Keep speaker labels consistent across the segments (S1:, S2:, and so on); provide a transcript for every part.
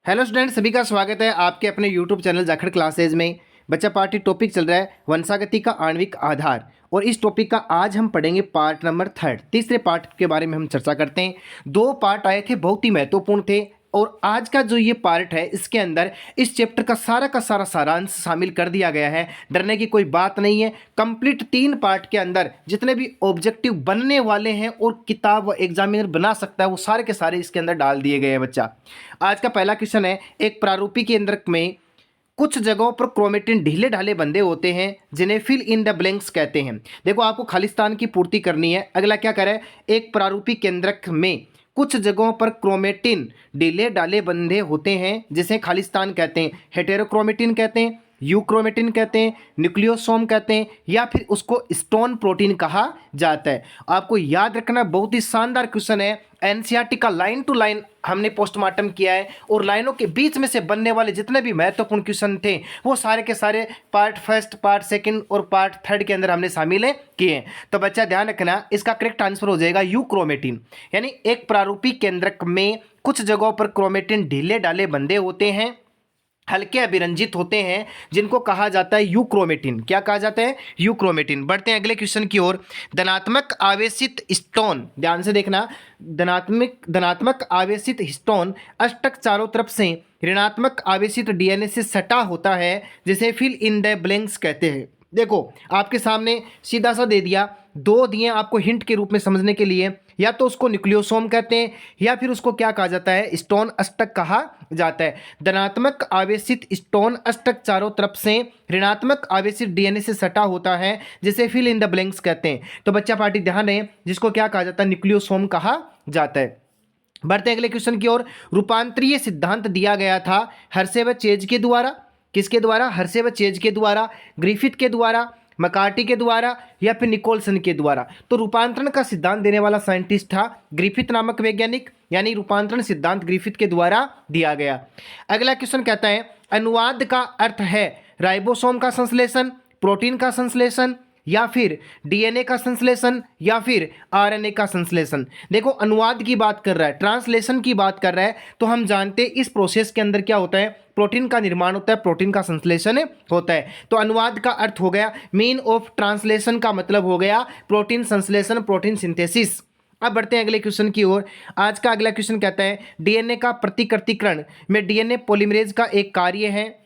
S1: Hello student, सभी का स्वागत है आपके अपने यूट्यूब चैनल जाखड़ क्लासेज में। बच्चा पार्टी टॉपिक चल रहा है वंशागति का आणविक आधार, और इस टॉपिक का आज हम पढ़ेंगे पार्ट नंबर 3, तीसरे पार्ट के बारे में हम चर्चा करते हैं। 2 पार्ट आए थे, बहुत ही महत्वपूर्ण थे, और आज का जो ये पार्ट है इसके अंदर इस चैप्टर का सारा सारांश शामिल कर दिया गया है। डरने की कोई बात नहीं है। कंप्लीट 3 पार्ट के अंदर जितने भी ऑब्जेक्टिव बनने वाले हैं और किताब एग्जामिनर बना सकता है वो सारे के सारे इसके अंदर डाल दिए गए हैं। बच्चा, आज का पहला क्वेश्चन है, एक प्रारूपी के अंदर में कुछ जगहों पर क्रोमेटिन ढीले ढाले बंधे होते हैं जिन्हें फिल इन द ब्लैंक्स कहते हैं। देखो, आपको खालिस्तान की पूर्ति करनी है। अगला क्या करें, एक प्रारूपी केंद्रक में कुछ जगहों पर क्रोमेटिन ढीले ढाले बंधे होते हैं जिसे खालिस्तान कहते हैं, हेटेरोक्रोमेटिन कहते हैं, यूक्रोमेटिन कहते हैं, न्यूक्लियोसोम कहते हैं, या फिर उसको स्टोन प्रोटीन कहा जाता है। आपको याद रखना, बहुत ही शानदार क्वेश्चन है। एनसीईआरटी का लाइन टू लाइन हमने पोस्टमार्टम किया है, और लाइनों के बीच में से बनने वाले जितने भी महत्वपूर्ण क्वेश्चन थे वो सारे के सारे पार्ट फर्स्ट, पार्ट सेकंड और पार्ट थर्ड के अंदर हमने शामिल किए हैं। तो बच्चा ध्यान रखना, इसका करेक्ट आंसर हो जाएगा यूक्रोमेटिन। यानी एक प्रारूपी केंद्रक में कुछ जगहों पर क्रोमेटिन ढीले ढाले बंधे होते हैं, हल्के अभिरंजित होते हैं, जिनको कहा जाता है यूक्रोमेटिन। क्या कहा जाता है? यूक्रोमेटिन। बढ़ते हैं अगले क्वेश्चन की ओर। धनात्मक आवेशित स्टोन, ध्यान से देखना, धनात्मक आवेशित स्टोन अष्टक चारों तरफ से ऋणात्मक आवेशित डीएनए से सटा होता है जिसे फिल इन द ब्लैंक्स कहते हैं। देखो, आपके सामने सीधा सा दे दिया, 2 दिए आपको हिंट के रूप में समझने के लिए। या तो उसको न्यूक्लियोसोम कहते हैं, या फिर उसको क्या कहा जाता है, स्टोन अष्टक कहा जाता है। धनात्मक आवेशित स्टोन अष्टक चारों तरफ से ऋणात्मक आवेशित डीएनए से सटा होता है जिसे फिल इन द ब्लैंक्स कहते हैं। तो बच्चा पार्टी ध्यान रहे, जिसको क्या कहा जाता है, न्यूक्लियोसोम कहा जाता है। बढ़ते हैं अगले क्वेश्चन की ओर। रूपांतरीय सिद्धांत दिया गया था हर्शे व चेज के द्वारा। किसके द्वारा? हर्शे व चेज के द्वारा, ग्रिफिथ के द्वारा, मकार्टी के द्वारा, या फिर निकोलसन के द्वारा। तो रूपांतरण का सिद्धांत देने वाला साइंटिस्ट था ग्रिफिथ नामक वैज्ञानिक, यानी रूपांतरण सिद्धांत ग्रिफिथ के द्वारा दिया गया। अगला क्वेश्चन कहता है, अनुवाद का अर्थ है राइबोसोम का संश्लेषण, प्रोटीन का संश्लेषण, या फिर डीएनए का संश्लेषण, या फिर आरएनए का संश्लेषण। देखो, अनुवाद की बात कर रहा है, ट्रांसलेशन की बात कर रहा है, तो हम जानते हैं इस प्रोसेस के अंदर क्या होता है, प्रोटीन का निर्माण होता है, प्रोटीन का संश्लेषण होता है। तो अनुवाद का अर्थ हो गया, मीन ऑफ ट्रांसलेशन का मतलब हो गया प्रोटीन संश्लेषण, प्रोटीन सिंथेसिस। अब बढ़ते हैं अगले क्वेश्चन की ओर। आज का अगला क्वेश्चन कहता है, डीएनए का प्रतिकृतिकरण में डीएनए पॉलीमरेज का एक कार्य है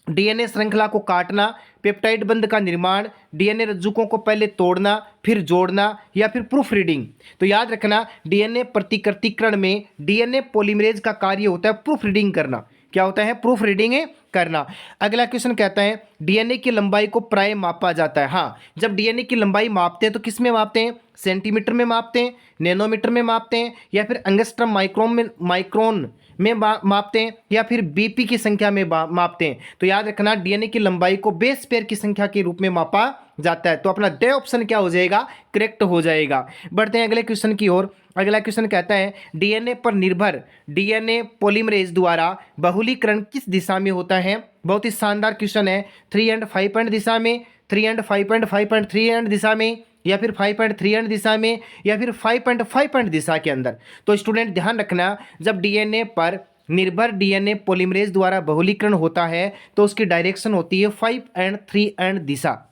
S1: डीएनए श्रृंखला को काटना, पेप्टाइड बंध का निर्माण, डीएनए रज्जुकों को पहले तोड़ना फिर जोड़ना, या फिर प्रूफ रीडिंग। तो याद रखना, डीएनए प्रतिकृतिकरण में डीएनए पॉलीमरेज का कार्य होता है प्रूफ रीडिंग करना। क्या होता है? प्रूफ रीडिंग करना। अगला क्वेश्चन कहता है, डीएनए की लंबाई को प्राय मापा जाता है। हाँ, जब डीएनए की लंबाई मापते हैं तो किस में मापते हैं? सेंटीमीटर में मापते हैं, नैनोमीटर में मापते हैं, या फिर एंगस्ट्रम माइक्रोन में मापते हैं, या फिर बीपी की संख्या में मापते हैं। तो याद रखना, डीएनए की लंबाई को बेस पेयर की संख्या के रूप में मापा जाता है। तो अपना ड ऑप्शन क्या हो जाएगा? करेक्ट हो जाएगा। बढ़ते हैं अगले क्वेश्चन की ओर। अगला क्वेश्चन कहता है, डीएनए पर निर्भर डीएनए पॉलीमरेज द्वारा बहुलीकरण किस दिशा में होता है? बहुत ही शानदार क्वेश्चन है। 3 एंड 5 पॉइंट दिशा में, 3 एंड 5.5.3 एंड दिशा में, या फिर 5.3 एंड दिशा में, या फिर 5.5 पॉइंट दिशा के अंदर। तो स्टूडेंट ध्यान रखना, जब डीएनए पर निर्भर डीएनए पॉलीमरेज द्वारा बहुलीकरण होता है तो उसकी डायरेक्शन होती है 5 एंड 3 एंड दिशा।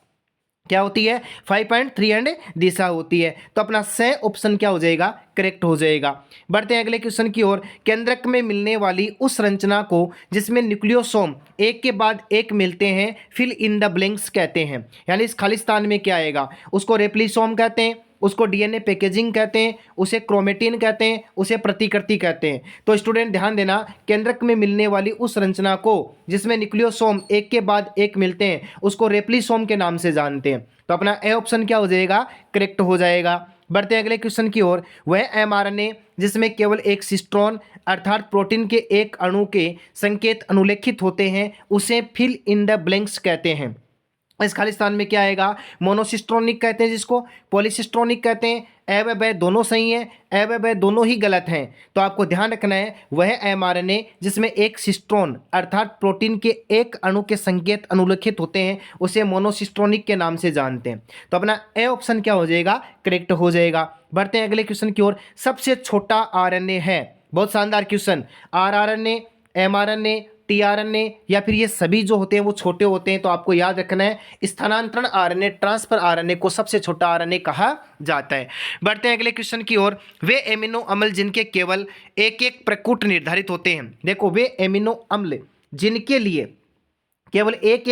S1: क्या होती है? 5.3 एंड दिशा होती है। तो अपना स ऑप्शन क्या हो जाएगा? करेक्ट हो जाएगा। बढ़ते हैं अगले क्वेश्चन की ओर। केंद्रक में मिलने वाली उस संरचना को जिसमें न्यूक्लियोसोम एक के बाद एक मिलते हैं फिल इन द ब्लैंक्स कहते हैं। यानी इस खालिस्तान में क्या आएगा? उसको रेप्लिसोम कहते हैं, उसको डीएनए पैकेजिंग कहते हैं, उसे क्रोमेटिन कहते हैं, उसे प्रतिकृति कहते हैं। तो स्टूडेंट ध्यान देना, केंद्रक में मिलने वाली उस संरचना को जिसमें न्यूक्लियोसोम एक के बाद एक मिलते हैं उसको रेप्लिसोम के नाम से जानते हैं। तो अपना ए ऑप्शन क्या हो जाएगा? करेक्ट हो जाएगा। बढ़ते हैं अगले क्वेश्चन की ओर। वह एमआरएनए जिसमें केवल एक सिस्ट्रॉन अर्थात प्रोटीन के एक अणु के संकेत अनुलेखित होते हैं उसे फिल इन द ब्लैंक्स कहते हैं। इस खालिस्तान में क्या आएगा? मोनोसिस्ट्रोनिक कहते हैं जिसको, पॉलीसिस्ट्रोनिक कहते हैं। ए व ब दोनों सही हैं, ए व ब दोनों ही गलत हैं। तो आपको ध्यान रखना है, वह एमआरएनए जिसमें एक सिस्ट्रोन अर्थात प्रोटीन के एक अणु के संकेत अनुलेखित होते हैं उसे मोनोसिस्ट्रोनिक के नाम से जानते हैं। तो अपना ए ऑप्शन क्या हो जाएगा? करेक्ट हो जाएगा। बढ़ते हैं अगले क्वेश्चन की ओर। सबसे छोटा आरएनए है, बहुत शानदार क्वेश्चन। आरआरएनए, mRNA, tRNA या फिर ये सभी जो होते हैं वो छोटे होते हैं। तो आपको याद रखना है स्थानांतरण आरएनए, ट्रांसफर आरएनए को सबसे छोटा आरएनए कहा जाता है। बढ़ते हैं अगले क्वेश्चन की ओर। वे एमिनो अम्ल जिनके केवल एक एक प्रकूट निर्धारित होते हैं। देखो, वे एमिनो अम्ल जिनके लिए केवल एक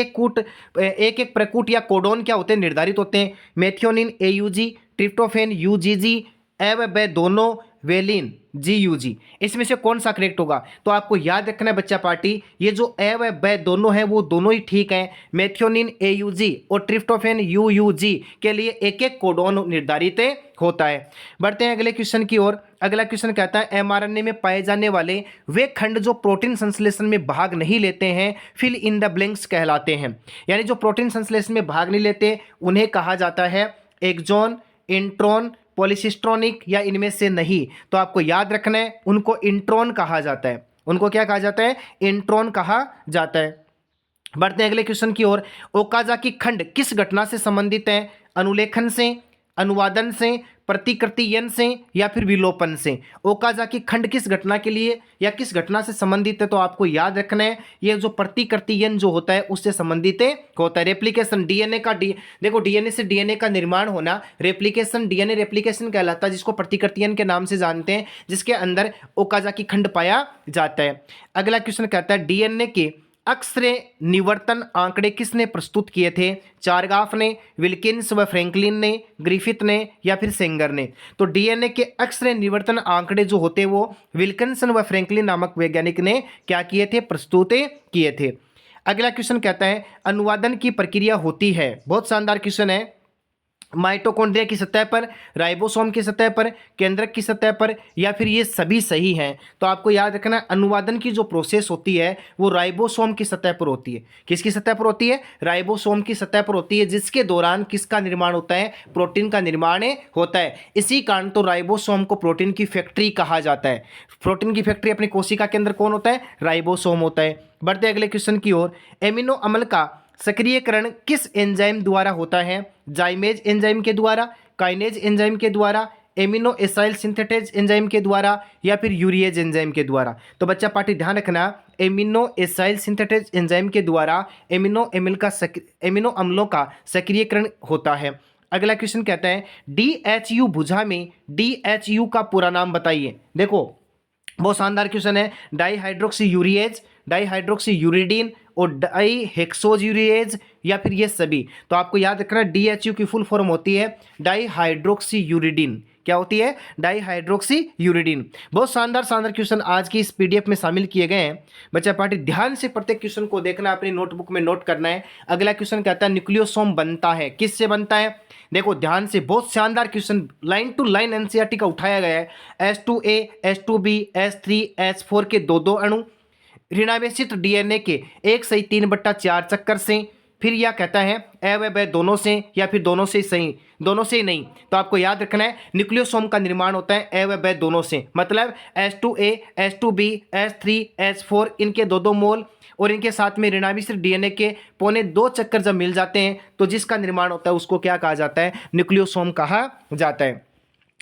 S1: एक प्रकूट या कोडोन क्या होते हैं, निर्धारित होते हैं। मेथियोनिन AUG, ट्रिप्टोफेन UGG, वे दोनों वेलिन GUG। इसमें से कौन सा करेक्ट होगा? तो आपको याद रखना है बच्चा पार्टी, ये जो वे दोनों हैं वो दोनों ही ठीक हैं। मेथियोनिन AUG और ट्रिप्टोफेन UUG के लिए एक एक कोडोन निर्धारित होता है। बढ़ते हैं अगले क्वेश्चन की ओर। अगला क्वेश्चन कहता है mRNA में पाए जाने वाले वे खंड जो प्रोटीन संश्लेषण में भाग नहीं लेते हैं फिल इन द ब्लैंक्स कहलाते हैं। यानी जो प्रोटीन संश्लेषण में भाग नहीं लेते उन्हें कहा जाता है एक्सॉन, इंट्रॉन, पॉलीसिस्ट्रॉनिक या इनमें से नहीं। तो आपको याद रखना है उनको इंट्रॉन कहा जाता है। उनको क्या कहा जाता है? इंट्रॉन कहा जाता है। बढ़ते हैं अगले क्वेश्चन की ओर। ओकाजाकी खंड किस घटना से संबंधित है? अनुलेखन से, अनुवादन से, प्रतिकृतियन से या फिर विलोपन से। ओकाजाकी खंड किस घटना के लिए या किस घटना से संबंधित है? तो आपको याद रखना है ये जो प्रतिकृतियन जो होता है उससे संबंधित होता है। रेप्लिकेशन, डीएनए का देखो डीएनए से डीएनए का निर्माण होना रेप्लिकेशन, डीएनए रेप्लिकेशन कहलाता है, जिसको प्रतिकृतियन के नाम से जानते हैं, जिसके अंदर ओकाजाकी खंड पाया जाता है। अगला क्वेश्चन कहता है डीएनए के अक्सरे निवर्तन आंकड़े किसने प्रस्तुत किए थे? चारगाफ ने, विल्किंस व फ्रैंकलिन ने, ग्रिफिथ ने या फिर सेंगर ने। तो डीएनए के अक्सरे निवर्तन आंकड़े जो होते हैं वो विल्किंसन व फ्रैंकलिन नामक वैज्ञानिक ने क्या किए थे? प्रस्तुत किए थे। अगला क्वेश्चन कहता है अनुवादन की प्रक्रिया होती है, बहुत शानदार क्वेश्चन है, माइटोकॉन्ड्रिया की सतह पर, राइबोसोम की सतह पर, केंद्रक की सतह पर या फिर ये सभी सही हैं। तो आपको याद रखना अनुवादन की जो प्रोसेस होती है वो राइबोसोम की सतह पर होती है। किसकी सतह पर होती है? राइबोसोम की सतह पर होती है, जिसके दौरान किसका निर्माण होता है? प्रोटीन का निर्माण होता है। इसी कारण तो राइबोसोम को प्रोटीन की फैक्ट्री कहा जाता है। प्रोटीन की फैक्ट्री अपनी कोशिका के अंदर कौन होता है? राइबोसोम होता है। बढ़ते अगले क्वेश्चन की ओर। एमिनो अम्ल का सक्रियकरण किस एंजाइम द्वारा होता है? जाइमेज एंजाइम के द्वारा, काइनेज एंजाइम के द्वारा, एमिनो एसाइल सिंथेटेज एंजाइम के द्वारा या फिर यूरिएज एंजाइम के द्वारा। तो बच्चा पार्टी ध्यान रखना एमिनो एसाइल सिंथेटेज एंजाइम के द्वारा एमिनो अम्लों का सक्रियकरण होता है। अगला क्वेश्चन कहता है DHU भुजा में DHU का पूरा नाम बताइए। देखो बहुत शानदार क्वेश्चन है। डाईहाइड्रोक्सी यूरिएज, डाईहाइड्रोक्सी यूरिडीन और डाईहेक्सोयूरिएज या फिर ये सभी। तो आपको याद रखना DHU की फुल फॉर्म होती है डाईहाइड्रोक्सी यूरिडीन। क्या होती है? Dihydroxy uridine. बहुत शानदार शानदार क्वेश्चन आज की इस PDF में शामिल किए गए हैं। बच्चा पार्टी ध्यान से प्रत्येक क्वेश्चन को देखना, अपनी नोटबुक में नोट करना है। अगला क्वेश्चन कहता है न्यूक्लियोसोम बनता है, किससे बनता है? देखो ध्यान से, बहुत शानदार question line to line NCERT का उठाया गया है। H2A, H2B, H3, H4 के दो अणु ऋणावेशित डीएनए के 1/3/4 चक्कर से, फिर यह कहता है वे दोनों से या फिर दोनों से सही, दोनों से नहीं। तो आपको याद रखना है न्यूक्लियोसोम का निर्माण होता है वे दोनों से, मतलब H2A, H2B, H3, H4 इनके दो मोल और इनके साथ में ऋणावेशित डीएनए के 1.25 चक्कर जब मिल जाते हैं तो जिसका निर्माण होता है उसको क्या कहा जाता है? न्यूक्लियोसोम कहा जाता है।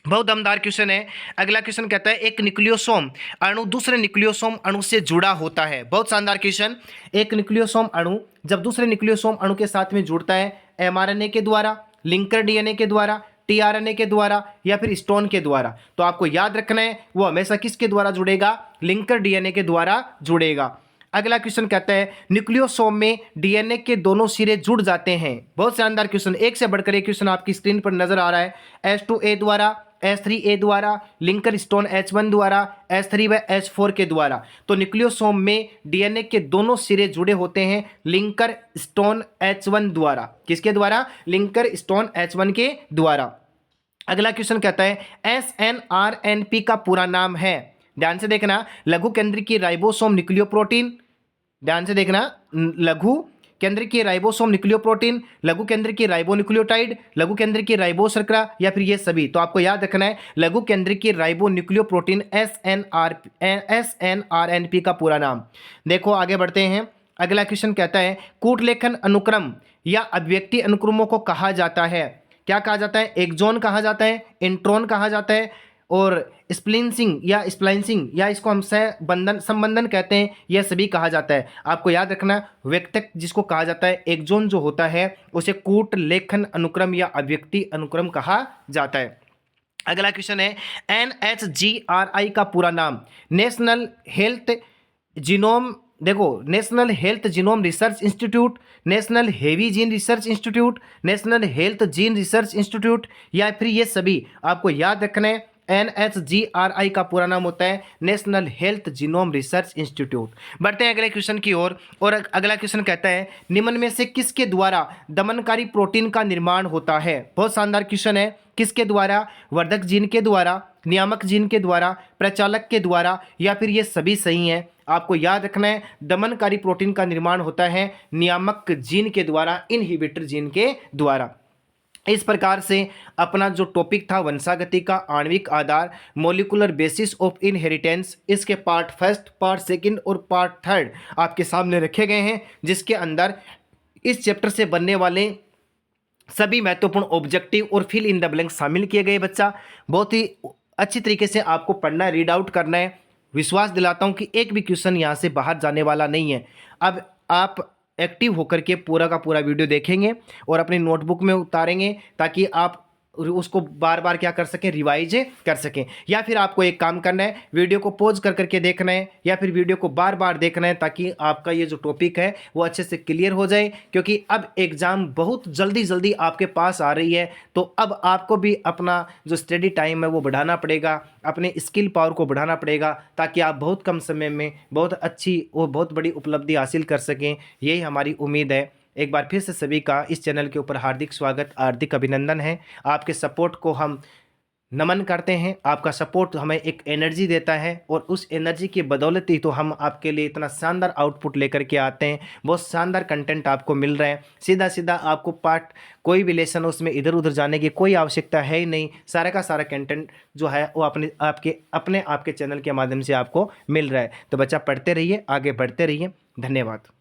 S1: बहुत दमदार क्वेश्चन है। अगला क्वेश्चन कहता है एक न्यूक्लियोसोम अणु दूसरे न्यूक्लियोसोम अणु से जुड़ा होता है। बहुत शानदार क्वेश्चन। एक न्यूक्लियोसोम अणु जब दूसरे न्यूक्लियोसोम अणु के साथ में जुड़ता है mRNA के द्वारा, लिंकर डीएनए के द्वारा, tRNA के द्वारा या फिर स्टोन के द्वारा। तो आपको याद रखना है वो हमेशा किसके द्वारा जुड़ेगा? लिंकर डीएनए के द्वारा जुड़ेगा। अगला क्वेश्चन कहता है न्यूक्लियोसोम में डीएनए के दोनों सिरे जुड़ जाते हैं। बहुत शानदार क्वेश्चन, एक से बढ़कर एक क्वेश्चन आपकी स्क्रीन पर नजर आ रहा है। H2A द्वारा, H3A द्वारा, लिंकर स्टोन H1 द्वारा, H3 व H4 के द्वारा। तो न्यूक्लियोसोम में डीएनए के दोनों सिरे जुड़े होते हैं लिंकर स्टोन H1 द्वारा। किसके द्वारा? लिंकर स्टोन H1 के द्वारा। अगला क्वेश्चन कहता है SNRNP का पूरा नाम है, ध्यान से देखना, लघु केंद्रीय राइबोसोम न्यूक्लियोप्रोटीन। ध्यान से देखना, लघु केंद्रीय राइबोसोम न्यूक्लियोप्रोटीन, लघु केंद्रीय राइबोन्यूक्लियोटाइड, लघु केंद्रीय राइबो शर्करा या फिर ये सभी। तो आपको याद रखना है लघु केंद्रीय राइबो न्यूक्लियोप्रोटीन SNRNP का पूरा नाम। देखो आगे बढ़ते हैं। अगला क्वेश्चन कहता है कूटलेखन अनुक्रम या अभिव्यक्ति अनुक्रमों को कहा जाता है, क्या कहा जाता है? एक्सॉन कहा जाता है, इंट्रॉन कहा जाता है और स्प्लाइसिंग या इसको हम संबंधन कहते हैं, यह सभी कहा जाता है। आपको याद रखना, व्यक्तक जिसको कहा जाता है, एक्सोन जो होता है उसे कूट लेखन अनुक्रम या अभिव्यक्ति अनुक्रम कहा जाता है। अगला क्वेश्चन है NHGRI का पूरा नाम, नेशनल हेल्थ जीनोम, देखो national health genome research institute, national heavy gene research institute, national health gene research institute, या फिर ये सभी आपको याद रखना है। NHGRI का पूरा नाम होता है national health genome research institute. बढ़ते हैं अगले क्वेश्चन की ओर और अगला क्वेश्चन कहता है निम्न में से किसके द्वारा दमनकारी प्रोटीन का निर्माण होता है। बहुत शानदार क्वेश्चन है। किसके द्वारा? वर्धक जीन के द्वारा, नियामक जीन के द्वारा, प्रचालक के द्वारा, या फिर ये सभी सही हैं। आपको याद रखना है दमनकारी प्रोटीन का निर्माण होता है नियामक जीन के द्वारा, इनहिबिटर जीन के द्वारा। इस प्रकार से अपना जो टॉपिक था वंशागति का आणविक आधार, मॉलिक्यूलर बेसिस ऑफ इनहेरिटेंस, इसके पार्ट फर्स्ट, पार्ट सेकंड और पार्ट थर्ड आपके सामने रखे गए हैं, जिसके अंदर इस चैप्टर से बनने वाले सभी महत्वपूर्ण ऑब्जेक्टिव और फिल इन द ब्लैंक शामिल किए गए। बच्चा बहुत ही अच्छी तरीके से आपको पढ़ना है, रीड आउट करना है। विश्वास दिलाता हूं कि एक भी क्वेश्चन यहाँ से बाहर जाने वाला नहीं है। अब आप एक्टिव होकर के पूरा का पूरा वीडियो देखेंगे और अपनी नोटबुक में उतारेंगे ताकि आप उसको बार बार क्या कर सकें, रिवाइज कर सकें। या फिर आपको एक काम करना है, वीडियो को पॉज कर करके देखना है या फिर वीडियो को बार बार देखना है ताकि आपका ये जो टॉपिक है वो अच्छे से क्लियर हो जाए, क्योंकि अब एग्ज़ाम बहुत जल्दी आपके पास आ रही है। तो अब आपको भी अपना जो स्टडी टाइम है वो बढ़ाना पड़ेगा, अपने स्किल पावर को बढ़ाना पड़ेगा, ताकि आप बहुत कम समय में बहुत अच्छी और बहुत बड़ी उपलब्धि हासिल कर सकें। यही हमारी उम्मीद है। एक बार फिर से सभी का इस चैनल के ऊपर हार्दिक स्वागत, हार्दिक अभिनंदन है। आपके सपोर्ट को हम नमन करते हैं। आपका सपोर्ट हमें एक एनर्जी देता है और उस एनर्जी की बदौलत ही तो हम आपके लिए इतना शानदार आउटपुट लेकर के आते हैं। बहुत शानदार कंटेंट आपको मिल रहा है। सीधा आपको पार्ट कोई भी लेसन उसमें इधर उधर जाने की कोई आवश्यकता है ही नहीं। सारा का सारा कंटेंट जो है वो आपके चैनल के माध्यम से आपको मिल रहा है। तो बच्चा पढ़ते रहिए, आगे बढ़ते रहिए। धन्यवाद।